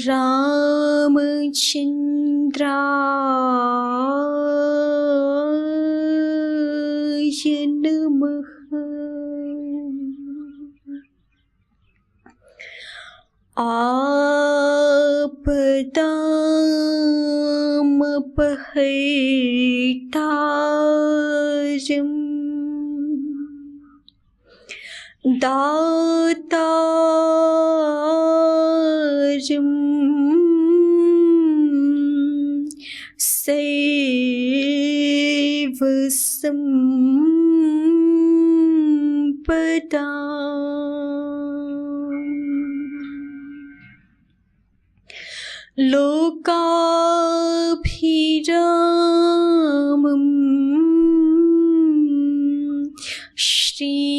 रामचन्द्राय नमः। आपदामपहर्तारम् दातारम् सर्वसम्पदाम् लोकाभिरामम् श्रीरामम्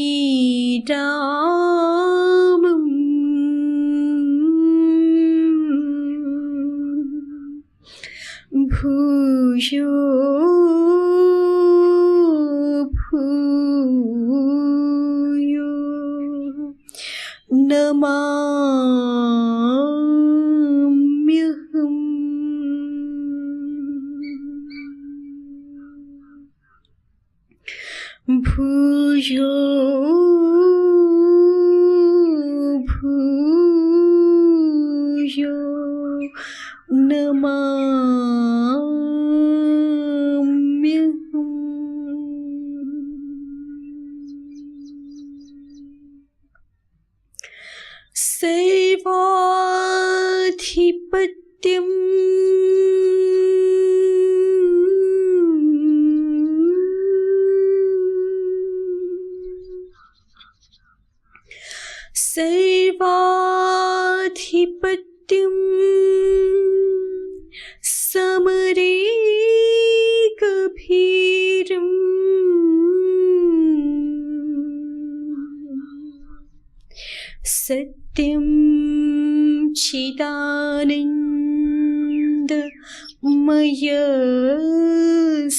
भूयो भूयो नमाम्यहम्। भूयो भूयो नमाम्यहम्। सर्वाधिपत्यम् सर्वाधिपत्यम् समरे गभीरम् सत्यं चिदानन्दमय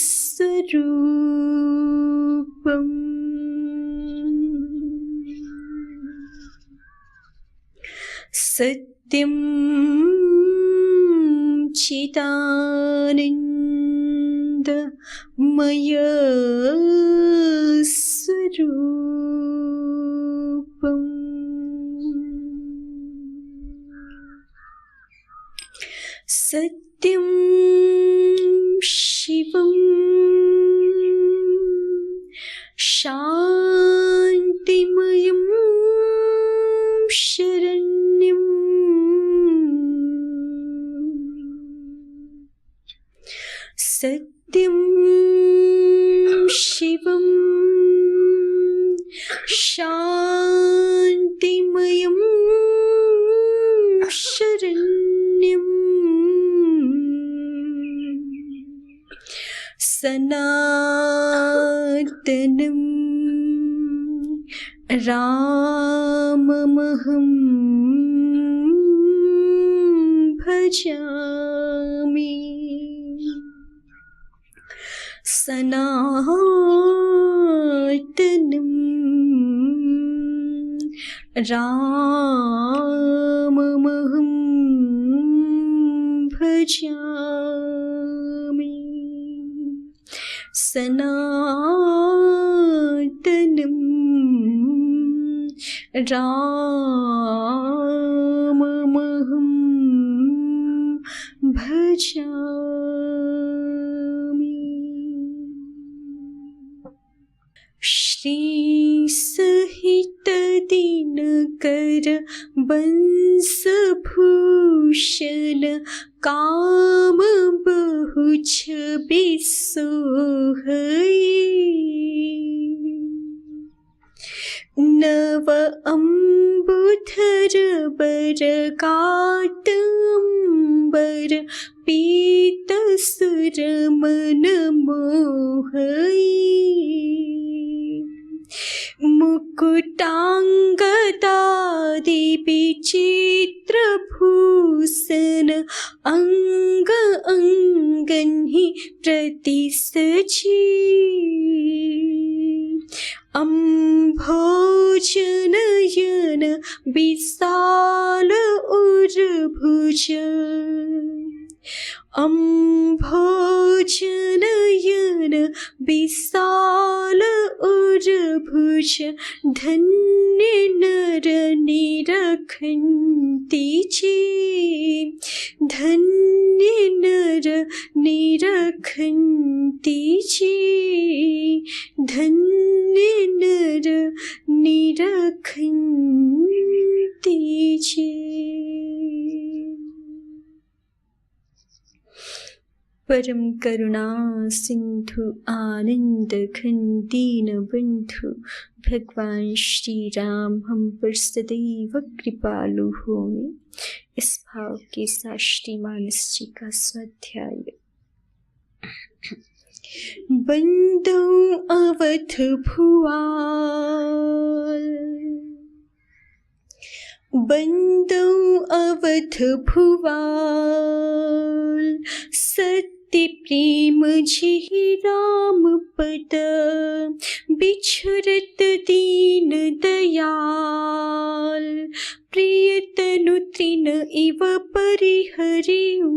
स्वरूपम् सत्यं चिदानन्दमय स्वरूपम् सत्यं शिवं शान्तिमयं शरण्यम् सत्यं शिवं शान्तिमयं शरण्यम् सनातनं राममहं भजामि सनातनं राममहं भजामि सनातनं राममहं भजामि। श्री सहित दिनकर बंसभूषण काम बहु छवि सोहई नव अम्बुधर बर काटंबर पीत सुर मन मोहई मुकुटांगदादि विचित्र भूषण अंग अंगन्हि प्रतिसजी अम्भोज नयन विशाल उर्भुज अम्भोज नयन विशाल उर्भुज धन्य नर निरखन्ति चे धन्य नर निरखन्ति चे धन्य नर निरखन्ति चे। परम करुणा सिंधु आनंद घन दीन बंधु भगवान श्री राम हम पर सदैव कृपालु हों। इस भाव के साथ श्री मानस जी का स्वाध्याय। बंदो अवध भुआल बंदो अवध भुआल सत्य प्रेम जी राम पद बिछुरत दीन दयाल प्रिय तनु तृण इव परिहरिउ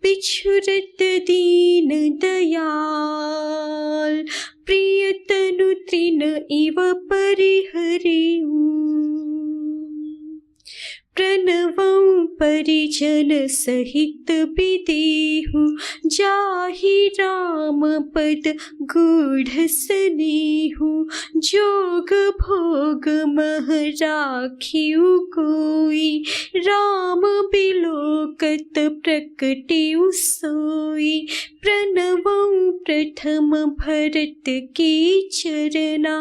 बिछुरत दीन दयाल प्रिय तनु तृण इव परिहरिउ प्रणवं परिजन सहित विदेहु जाहि राम पद गूढ़ स्नेहु जोग भोग मह राखिउ कोई राम बिलोकत प्रकटिउ सोई प्रणवं प्रथम भरत के चरना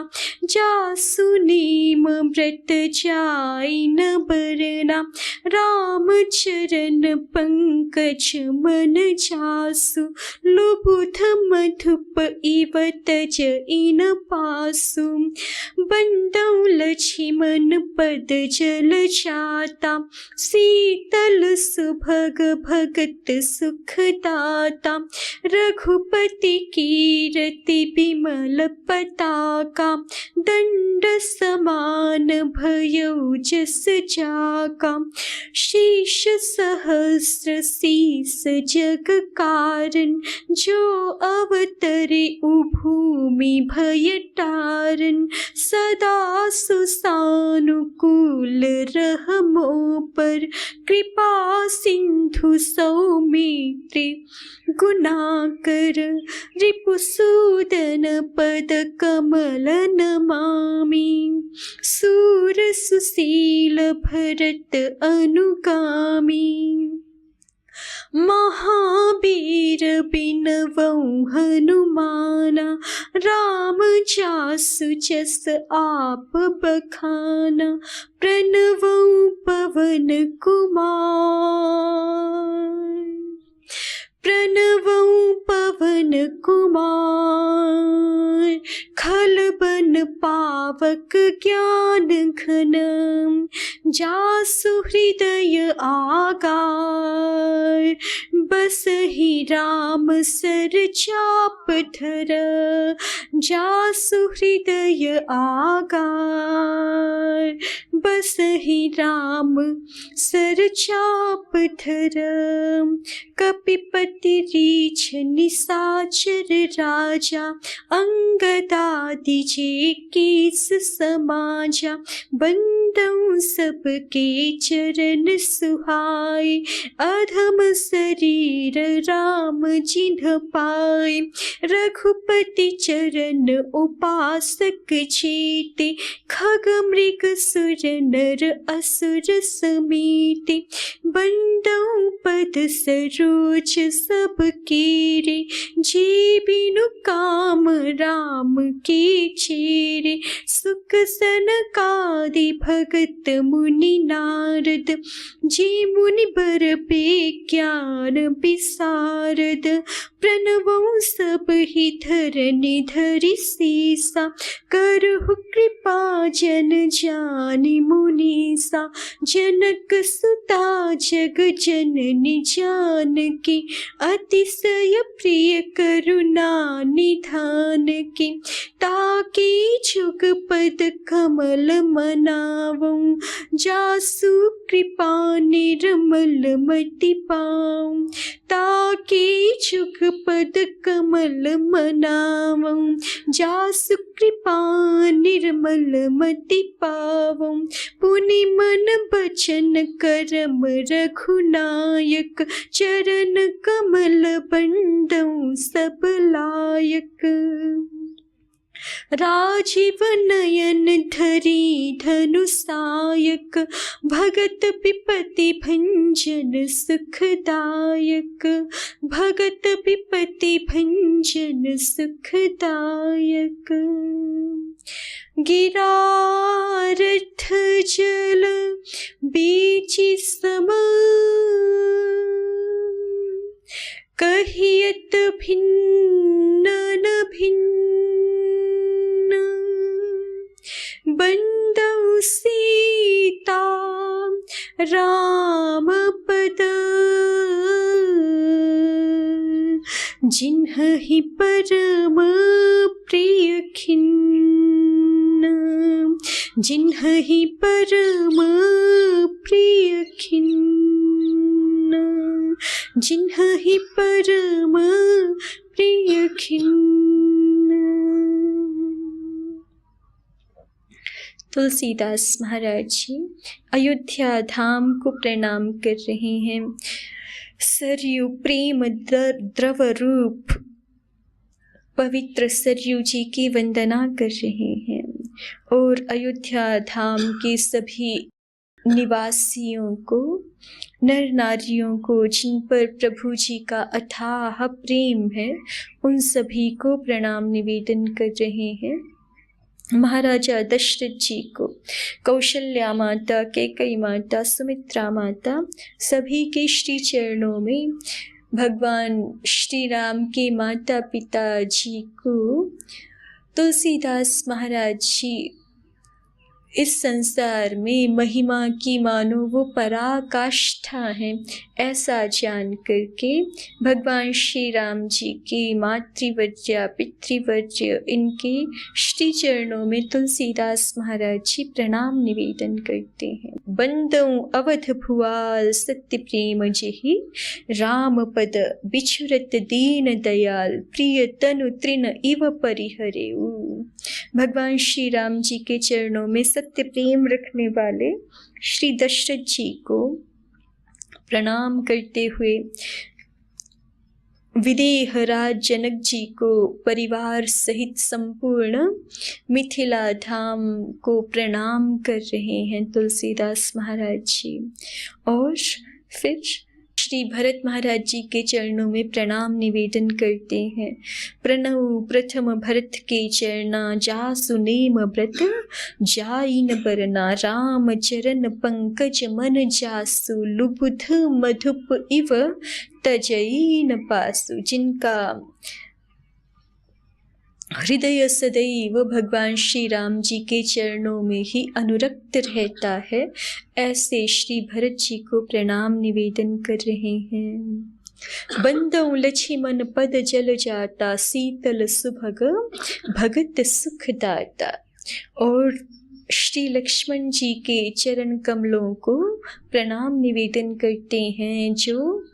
जासु नेम व्रत जाय न बरना राम चरण पंकज मन जासु लुबुध मधुप इव तज इन पासु बंदौ लक्ष्मण पद जल जाता शीतल सुभग भगत सुखदाता रघुपति कीरति विमल पताका दंड समान भयउ जस जाका शीश सहस्र शीस जग कारण जो अवतरे भूमि भय तारन सदा सुसानुकूल रहमो पर कृपा सिंधु सौमित्रि गुणाकर रिपुसूदन पद कमल नमामि सूर सुशील भरत अनुगामी महावीर बिनवं हनुमाना राम जासु जस आप बखाना प्रणवं पवन कुमार प्रणवं पवन कुमार खलबन पावक ज्ञान घनम जासु हृदय आगार बसहि राम सर चाप धर जासु हृदय आगार बसहि राम सर चाप धर कपिपति रीछ निसाचर राजा अंगदादि जे केस समाजा बंदौ सबके चरण सुहाय अधम शरीर राम जिन्ह पाए रघुपति चरण उपासक चेते खग मृग सुर नर असुर समेते बंदौ पद सरोज सब केरे जे बिनु काम राम के चेरे सुख सनकादि भगत मुनि नारद जे मुनि बर पे ज्ञान विसारद प्रणवं सब ही धरनि धरि सीसा करहु कृपा जन जानि मुनीसा जनक सुता जग जननि जान की, अतिशय प्रिय करुणा निधान की, ताकि जुग पद कमल मनावऊं, जासु कृपा निर्मल मति पाऊं, ताकि जुग पद कमल मनावऊं, जासु कृपा निर्मल मति पावऊं, पुनि मन बचन करम रघुनायक, चरण कमल बंदऊं सब लायक, राजीव नयन धरी धनुषायक, भगत विपति भंजन सुखदायक, भगत विपति भंजन सुखदायक, गिरारथ जल बीच सम, कहियत भिन्न न भिन्न, बंदौ सीता राम पद, जिन्हि परम प्रिय खिन्न, जिन्हि परम प्रिय खिन्न, जिन्हि परम प्रिय खिन्न। तुलसीदास महाराज जी अयोध्या धाम को प्रणाम कर रहे हैं। सरयू प्रेम द्रव रूप पवित्र सरयू जी की वंदना कर रहे हैं और अयोध्या धाम के सभी निवासियों को, नर नारियों को जिन पर प्रभु जी का अथाह प्रेम है, उन सभी को प्रणाम निवेदन कर रहे हैं। महाराजा दशरथ जी को, कौशल्या माता, कैकेयी माता, सुमित्रा माता, सभी के श्री चरणों में भगवान श्री राम के माता पिता जी को तुलसीदास महाराज जी इस संसार में महिमा की मानो वो पराकाष्ठा है, ऐसा जान करके भगवान श्री राम जी की मातृवर्य पितृवर्य इनके श्री चरणों में तुलसीदास महाराज जी प्रणाम निवेदन करते हैं। बंदऊं अवध भुआल सत्य प्रेम जेहि, राम पद बिछुरत दीन दयाल, प्रिय तनु तृण इव परिहरेउ। भगवान श्री राम जी के चरणों में सत्य प्रेम रखने वाले श्री दशरथ जी को प्रणाम करते हुए विदेह राज जनक जी को परिवार सहित संपूर्ण मिथिला धाम को प्रणाम कर रहे हैं तुलसीदास महाराज जी। और फिर श्री भरत महाराज जी के चरणों में प्रणाम निवेदन करते हैं। प्रणव प्रथम भरत के चरना, जासु नेम व्रत जाइन बरना, राम चरण पंकज मन जासु, लुबुध मधुप इव तजईन पासु। जिनका हृदय सदैव भगवान श्री राम जी के चरणों में ही अनुरक्त रहता है, ऐसे श्री भरत जी को प्रणाम निवेदन कर रहे हैं। बंदौ लक्ष्मण पद जल जाता, शीतल सुभग भगत सुखदाता। और श्री लक्ष्मण जी के चरण कमलों को प्रणाम निवेदन करते हैं, जो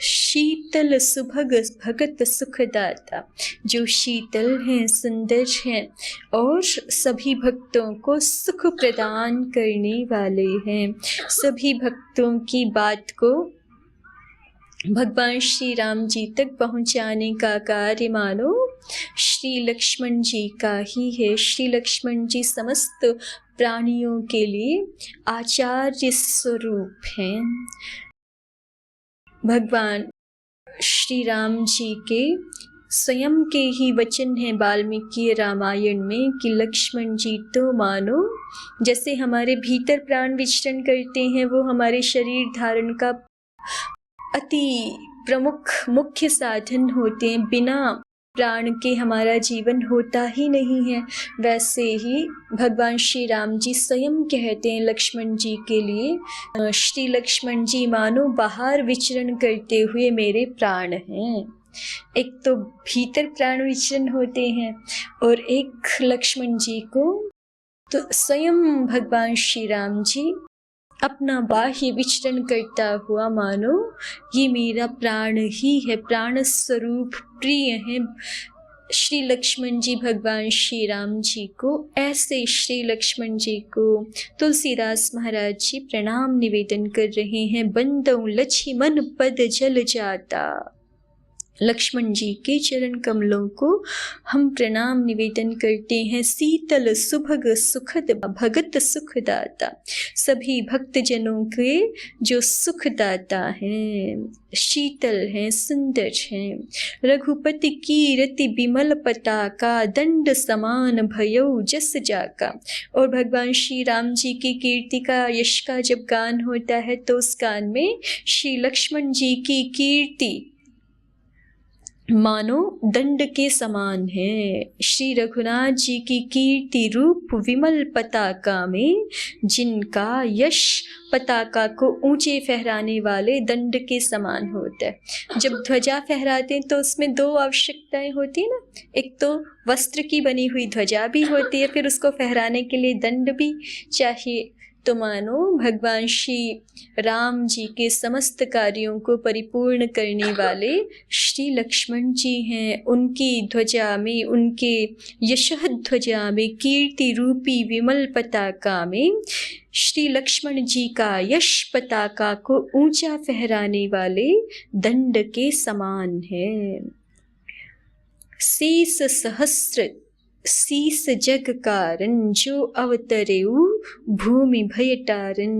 शीतल सुभग भगत सुखदाता, जो शीतल हैं, सुंदर हैं और सभी भक्तों को सुख प्रदान करने वाले हैं। सभी भक्तों की बात को भगवान श्री राम जी तक पहुंचाने का कार्य मानो श्री लक्ष्मण जी का ही है। श्री लक्ष्मण जी समस्त प्राणियों के लिए आचार्य स्वरूप हैं। भगवान श्री राम जी के स्वयं के ही वचन हैं वाल्मीकि रामायण में कि लक्ष्मण जी तो मानो जैसे हमारे भीतर प्राण विचरण करते हैं, वो हमारे शरीर धारण का अति प्रमुख मुख्य साधन होते हैं। बिना प्राण के हमारा जीवन होता ही नहीं है, वैसे ही भगवान श्री राम जी स्वयं कहते हैं लक्ष्मण जी के लिए, श्री लक्ष्मण जी मानो बाहर विचरण करते हुए मेरे प्राण हैं। एक तो भीतर प्राण विचरण होते हैं और एक लक्ष्मण जी को तो स्वयं भगवान श्री राम जी अपना बाह्य विचरण करता हुआ मानो ये मेरा प्राण ही है, प्राण स्वरूप प्रिय है श्री लक्ष्मण जी भगवान श्री राम जी को। ऐसे श्री लक्ष्मण जी को तुलसीदास महाराज जी प्रणाम निवेदन कर रहे हैं। बंदौ लक्ष्मण पद जल जाता, लक्ष्मण जी के चरण कमलों को हम प्रणाम निवेदन करते हैं। शीतल सुभग सुखद भगत सुखदाता, सभी भक्त जनों के जो सुखदाता हैं, शीतल हैं, सुंदर हैं। रघुपति कीरति बिमल पताका, दंड समान भयो जस जाका। और भगवान श्री राम जी की कीर्ति का, यश का जब गान होता है तो उस गान में श्री लक्ष्मण जी की कीर्ति मानो दंड के समान है। श्री रघुनाथ जी की कीर्ति रूप विमल पताका में, जिनका यश पताका को ऊंचे फहराने वाले दंड के समान होता है। जब ध्वजा फहराते हैं तो उसमें दो आवश्यकताएं होती है ना, एक तो वस्त्र की बनी हुई ध्वजा भी होती है, फिर उसको फहराने के लिए दंड भी चाहिए। तो मानो भगवान श्री राम जी के समस्त कार्यों को परिपूर्ण करने वाले श्री लक्ष्मण जी हैं। उनकी ध्वजा में, उनके यशः ध्वजा में, कीर्ति रूपी विमल पताका में श्री लक्ष्मण जी का यश पताका को ऊंचा फहराने वाले दंड के समान है। शीस सहस्र शीस जग कारण, जो अवतरेऊ भूमि भय टारन।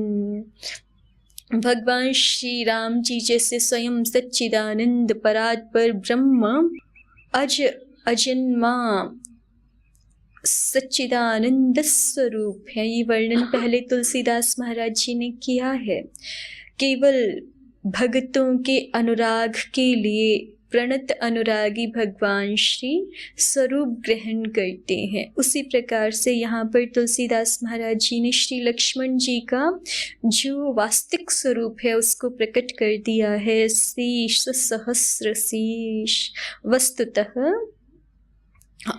भगवान श्री राम जी जैसे स्वयं सच्चिदानंद परात्पर ब्रह्म, अज अजन्मा सच्चिदानंद स्वरूप है। ये वर्णन पहले तुलसीदास महाराज जी ने किया है। केवल भक्तों के अनुराग के लिए प्रणत अनुरागी भगवान श्री स्वरूप ग्रहण करते हैं। उसी प्रकार से यहाँ पर तुलसीदास महाराज जी ने श्री लक्ष्मण जी का जो वास्तविक स्वरूप है उसको प्रकट कर दिया है। शीश सहस्र शीश, वस्तुतः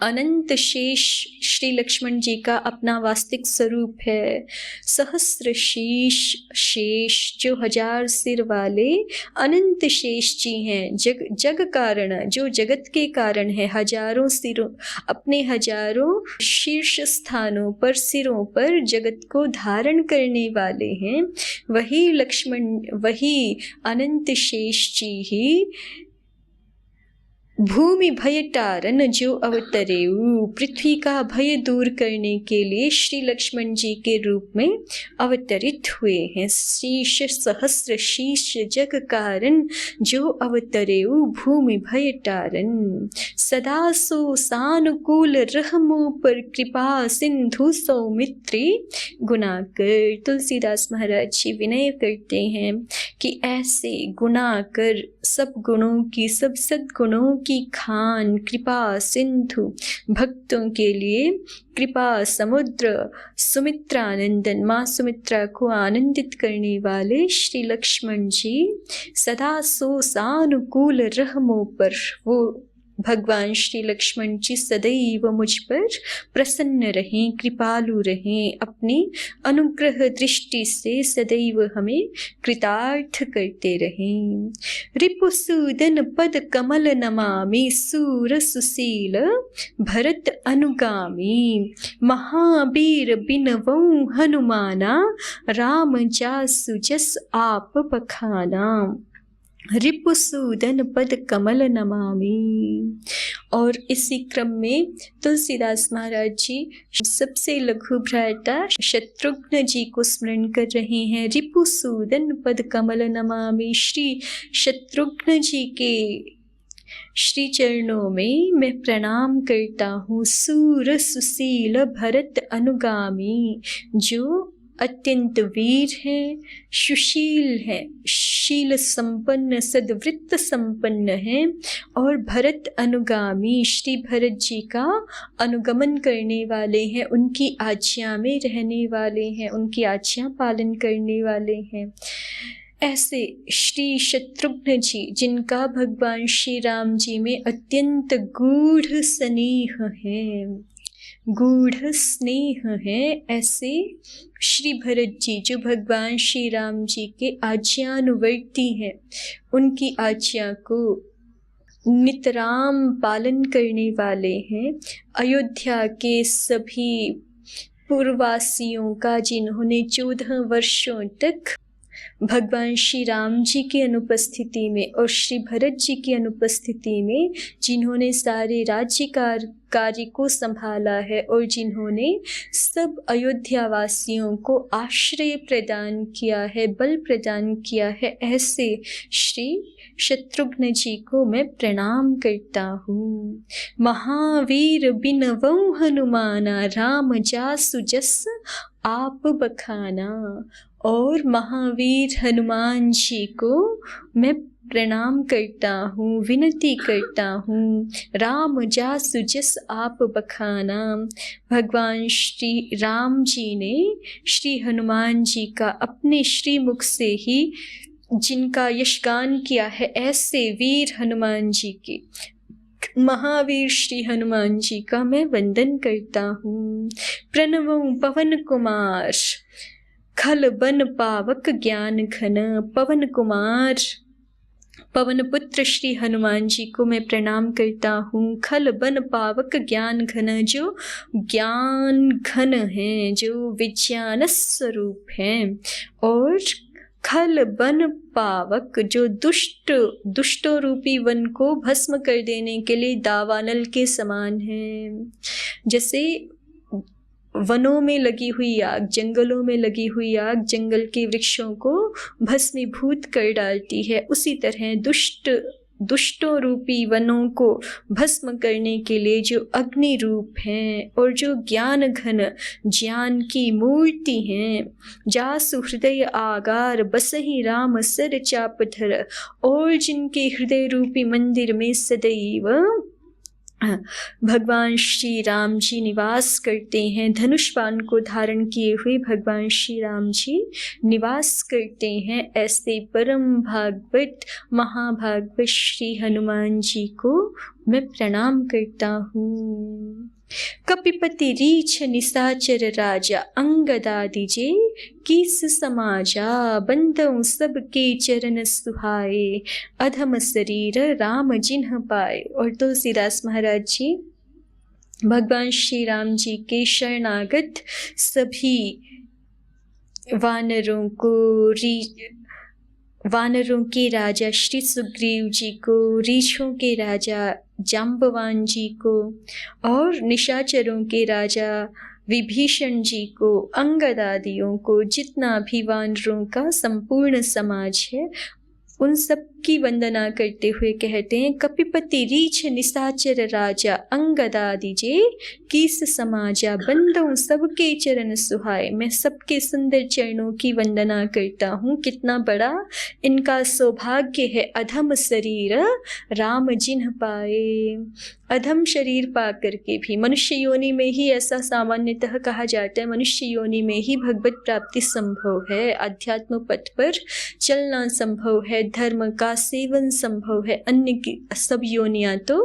अनंत शेष श्री लक्ष्मण जी का अपना वास्तविक स्वरूप है। सहस्र शीश, शेष जो हजार सिर वाले अनंत शेष जी हैं। जग कारण, जो जगत के कारण है, हजारों सिरों, अपने हजारों शीर्ष स्थानों पर, सिरों पर जगत को धारण करने वाले हैं। वही लक्ष्मण, वही अनंत शेष जी ही भूमि भय टारन जो अवतरेऊ, पृथ्वी का भय दूर करने के लिए श्री लक्ष्मण जी के रूप में अवतरित हुए हैं। शीश सहस्र शीश जग कारण, जो अवतरेऊ भूमि भय टारन। सदा सो सानुकूल रहमो पर, कृपा सिंधु सौमित्री गुणाकर। तुलसीदास महाराज जी विनय करते हैं कि ऐसे गुणाकर, सब गुणों की, सब सद्गुणों की खान, कृपा सिंधु, भक्तों के लिए कृपा समुद्र, सुमित्रानंदन, माँ सुमित्रा को आनंदित करने वाले श्री लक्ष्मण जी सदा सो सानुकूल रहमों पर, वो भगवान श्री लक्ष्मण जी सदैव मुझ पर प्रसन्न रहें, कृपालु रहें, अपनी अनुग्रह दृष्टि से सदैव हमें कृतार्थ करते रहें। रिपुसूदन पद कमल नमामि, सूर सुशील भरत अनुगामी। महावीर बिनवऊं हनुमाना, राम जासु जस आप बखाना। रिपुसूदन पद कमल नमामि। और इसी क्रम में तुलसीदास महाराज जी सबसे लघु भ्राता शत्रुघ्न जी को स्मरण कर रहे हैं। रिपुसूदन पद कमल नमामि, श्री शत्रुघ्न जी के श्री चरणों में मैं प्रणाम करता हूँ। सूर सुशील भरत अनुगामी, जो अत्यंत वीर हैं, सुशील हैं, शील संपन्न, सद्वृत्त संपन्न हैं और भरत अनुगामी, श्री भरत जी का अनुगमन करने वाले हैं, उनकी आज्ञा में रहने वाले हैं, उनकी आज्ञा पालन करने वाले हैं। ऐसे श्री शत्रुघ्न जी, जिनका भगवान श्री राम जी में अत्यंत गूढ़ स्नेह है, गूढ़ स्नेह है, ऐसे श्री भरत जी जो भगवान श्री राम जी के आज्ञानुवर्ती हैं, उनकी आज्ञा को नितराम पालन करने वाले हैं। अयोध्या के सभी पूर्ववासियों का, जिन्होंने 14 वर्षों तक भगवान श्री राम जी की अनुपस्थिति में और श्री भरत जी की अनुपस्थिति में जिन्होंने सारे राज्य कार्य को संभाला है और जिन्होंने सब अयोध्या वासियों को आश्रय प्रदान किया है, बल प्रदान किया है, ऐसे श्री शत्रुघ्न जी को मैं प्रणाम करता हूँ। महावीर बिनवौ हनुमाना, राम जासु जस आप बखाना। और महावीर हनुमान जी को मैं प्रणाम करता हूँ, विनती करता हूँ। राम जासु जस आप बखाना, भगवान श्री राम जी ने श्री हनुमान जी का अपने श्री मुख से ही जिनका यशगान किया है, ऐसे वीर हनुमान जी के, महावीर श्री हनुमान जी का मैं वंदन करता हूँ। प्रणवों पवन कुमार, खल बन पावक ज्ञान घन। पवन कुमार, पवन पुत्र श्री हनुमान जी को मैं प्रणाम करता हूँ। खल बन पावक ज्ञान घन, जो ज्ञान घन हैं, जो विज्ञान स्वरूप हैं। और खल बन पावक, जो दुष्टों रूपी वन को भस्म कर देने के लिए दावानल के समान है। जैसे वनों में लगी हुई आग, जंगलों में लगी हुई आग जंगल के वृक्षों को भस्मीभूत कर डालती है, उसी तरह दुष्टों रूपी वनों को भस्म करने के लिए जो अग्नि रूप हैं और जो ज्ञान घन, ज्ञान की मूर्ति हैं। जासु हृदय आगार, बसहि राम सर चापधर। और जिनके हृदय रूपी मंदिर में सदैव भगवान श्री राम जी निवास करते हैं, धनुष बाण को धारण किए हुए भगवान श्री राम जी निवास करते हैं, ऐसे परम भागवत महाभागवत श्री हनुमान जी को मैं प्रणाम करता हूँ। कपिपति रीछ निशाचर राजा, अंगदादिजे किस समाजा। बंदों सबके चरण सुहाए, अधम शरीर राम जिन्ह पाए। और तुलसीदास महाराज जी भगवान श्री राम जी के शरणागत सभी वानरों के राजा श्री सुग्रीव जी को, रीछों के राजा जाम्बवान जी को और निशाचरों के राजा विभीषण जी को, अंगद आदियों को, जितना भी वानरों का संपूर्ण समाज है, उन सब की वंदना करते हुए कहते हैं, कपिपति रीछ निशाचर राजा, अंगदादिजे किस समाजा। बंदों सबके चरण सुहाए, मैं सबके सुंदर चरणों की वंदना करता हूँ। कितना बड़ा इनका सौभाग्य है। अधम शरीर राम जिन्ह पाए, अधम शरीर पा करके भी, मनुष्य योनि में ही ऐसा सामान्यतः कहा जाता है, मनुष्य योनि में ही भगवत प्राप्ति संभव है, अध्यात्म पथ पर चलना संभव है, धर्म का सेवन संभव है। अन्य की सब योनियां तो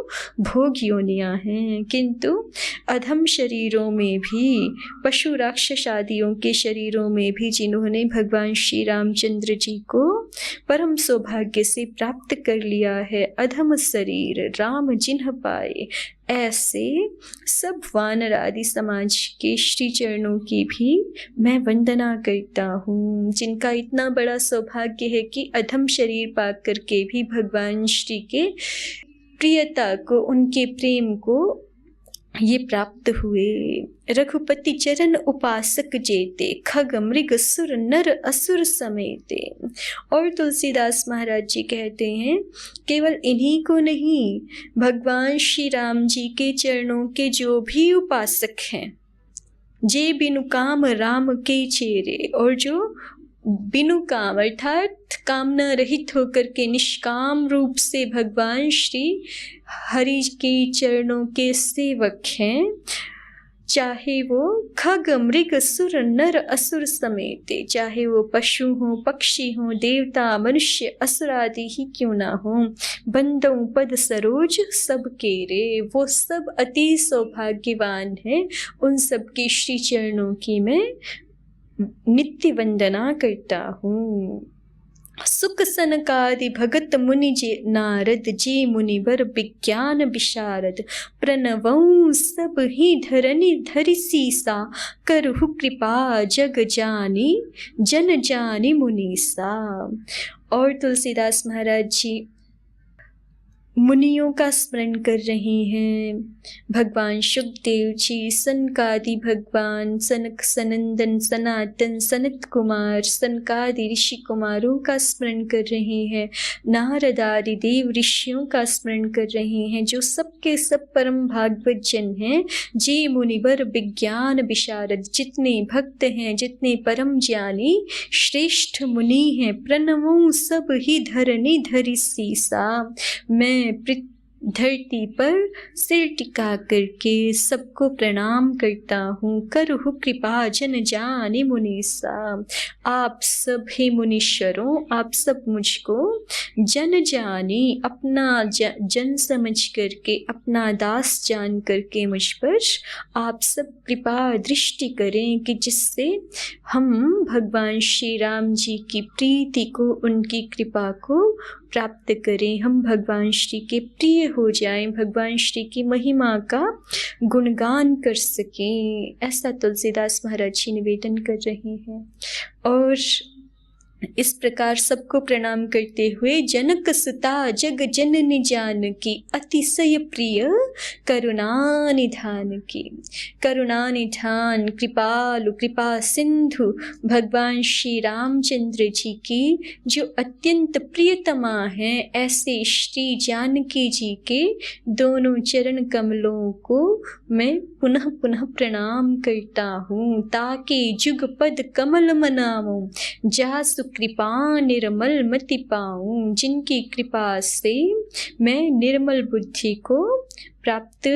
भोग योनियां हैं, किंतु अधम शरीरों में भी, पशु राक्षस आदियों के शरीरों में भी जिन्होंने भगवान श्री रामचंद्र जी को परम सौभाग्य से प्राप्त कर लिया है, अधम शरीर राम जिन्ह पाए, ऐसे सब वानर आदि समाज के श्री चरणों की भी मैं वंदना करता हूँ, जिनका इतना बड़ा सौभाग्य है कि अधम शरीर पा करके भी भगवान श्री के प्रियता को, उनके प्रेम को ये प्राप्त हुए। रघुपति चरण उपासक जेते, खग मृग सुर नर असुर समेते। और तुलसीदास महाराज जी कहते हैं, केवल इन्हीं को नहीं, भगवान श्री राम जी के चरणों के जो भी उपासक हैं, जे बिनु काम राम के चेरे, और जो बिनु काम अर्थात कामना रहित होकर के निष्काम रूप से भगवान श्री हरि के चरणों के सेवक हैं, चाहे वो खग मृग सुर नर असुर समेत, चाहे वो पशु हो, पक्षी हो, देवता मनुष्य असुर आदि ही क्यों ना हो, बंदों पद सरोज सब केरे, वो सब अति सौभाग्यवान हैं। उन सब के श्री चरणों की मैं नित्य वंदना करता हूँ। सुख सनकादि भगत मुनि जे नारद, जे मुनिवर विज्ञान विशारद, प्रणवं सब ही धरनि धरि सीसा, करहु कृपा जग जानी जन जानी मुनीसा। और तुलसीदास महाराज जी मुनियों का स्मरण कर रहे हैं। भगवान शुकदेव जी, सनकादि भगवान, सनक सनंदन सनातन सनत कुमार, सनकादि ऋषि कुमारों का स्मरण कर रहे हैं। नारद आदि देव ऋषियों का स्मरण कर रहे हैं, जो सबके सब परम भागवत जन हैं। जे मुनिवर विज्ञान विशारद, जितने भक्त हैं, जितने परम ज्ञानी श्रेष्ठ मुनि हैं। प्रणवों सब ही धरनी धरि सीसा, मैं धरती पर सिर टिका करके सबको प्रणाम करता हूँ। करहु कृपा जन जाने मुनीसा, आप सब हे मुनीश्वरों, आप सब मुझको जन जाने, अपना जन समझ करके, अपना दास जान करके मुझ पर आप सब कृपा दृष्टि करें, कि जिससे हम भगवान श्री राम जी की प्रीति को, उनकी कृपा को प्राप्त करें, हम भगवान श्री के प्रिय हो जाएं, भगवान श्री की महिमा का गुणगान कर सकें। ऐसा तुलसीदास महाराज जी निवेदन कर रहे हैं। और इस प्रकार सबको प्रणाम करते हुए, जनक सुता जग जननी जानकी, अतिशय प्रिय करुणा निधान की। करुणा निधान, कृपालु, कृपा सिंधु भगवान श्री रामचंद्र जी की जो अत्यंत प्रियतमा है, ऐसे श्री जानकी जी के दोनों चरण कमलों को मैं पुनः पुनः प्रणाम करता हूँ। ताकि जुग पद कमल मनाऊं, जासु कृपा निर्मल मति पाऊं, जिनकी कृपा से मैं निर्मल बुद्धि को प्राप्त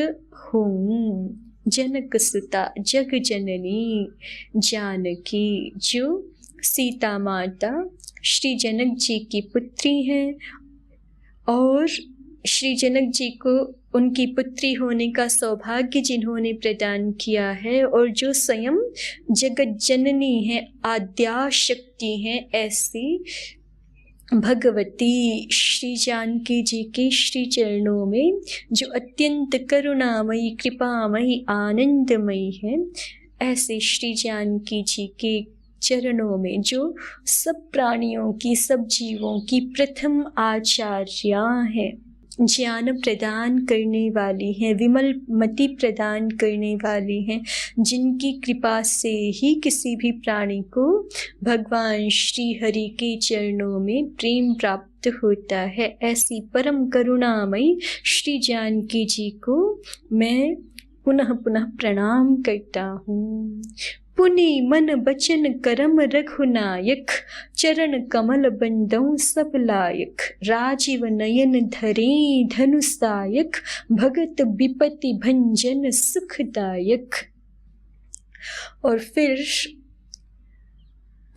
हूँ। जनक सुता जग जननी जानकी, जो सीता माता श्री जनक जी की पुत्री हैं, और श्री जनक जी को उनकी पुत्री होने का सौभाग्य जिन्होंने प्रदान किया है, और जो स्वयं जगत जननी है, आद्या शक्ति है, ऐसी भगवती श्री जानकी जी के श्री चरणों में जो अत्यंत करुणामयी, कृपामयी, आनंदमयी है, ऐसे श्री जानकी जी के चरणों में जो सब प्राणियों की, सब जीवों की प्रथम आचार्या है, ज्ञान प्रदान करने वाली हैं, विमल मति प्रदान करने वाली हैं, जिनकी कृपा से ही किसी भी प्राणी को भगवान श्री हरि के चरणों में प्रेम प्राप्त होता है। ऐसी परम करुणामयी श्री जानकी जी को मैं पुनः पुनः प्रणाम करता हूँ। पुनि मन बचन करम रघुनायक, चरण कमल बंदों सब लायक, राजीव नयन धरे धनुषायक, भगत विपति भंजन सुखदायक। और फिर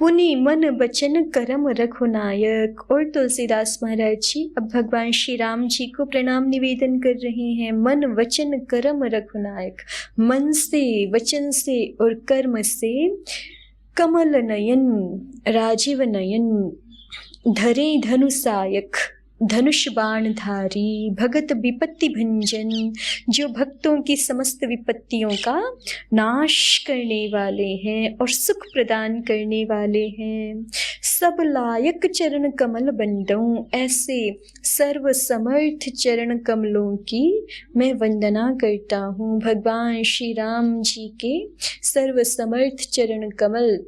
पुनि मन बचन करम रघुनायक, और तुलसीदास महाराज जी अब भगवान श्री राम जी को प्रणाम निवेदन कर रहे हैं। मन वचन करम रघुनायक, मन से, वचन से और कर्म से कमल नयन, राजीव नयन, धरे धनुषायक, धनुष बाणधारी, भगत विपत्ति भंजन, जो भक्तों की समस्त विपत्तियों का नाश करने वाले हैं और सुख प्रदान करने वाले हैं। सब लायक चरण कमल बंदों, ऐसे सर्व समर्थ चरण कमलों की मैं वंदना करता हूँ। भगवान श्री राम जी के सर्व समर्थ चरण कमल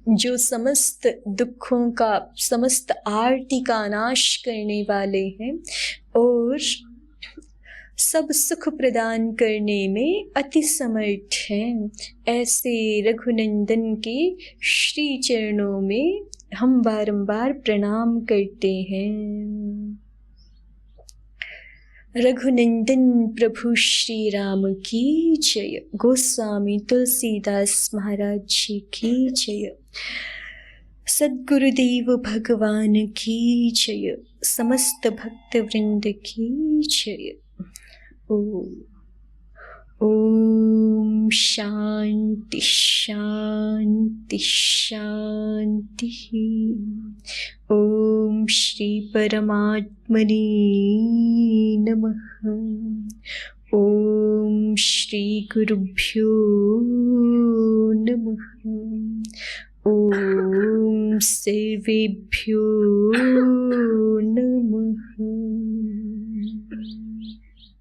जो समस्त दुखों का, समस्त आरती का नाश करने वाले हैं और सब सुख प्रदान करने में अति समर्थ हैं। ऐसे रघुनंदन के श्री चरणों में हम बारंबार प्रणाम करते हैं। रघुनंदन प्रभु श्री राम की जय। गोस्वामी तुलसीदास महाराज जी की जय। सद्गुरुदेव भगवान की जय। समस्त भक्त वृंद की जय। ओम शांति शांति शांति। ओम श्री परमात्मने नमः। ओम श्री गुरुभ्यो नमः। ओम सर्वेभ्यो नमः।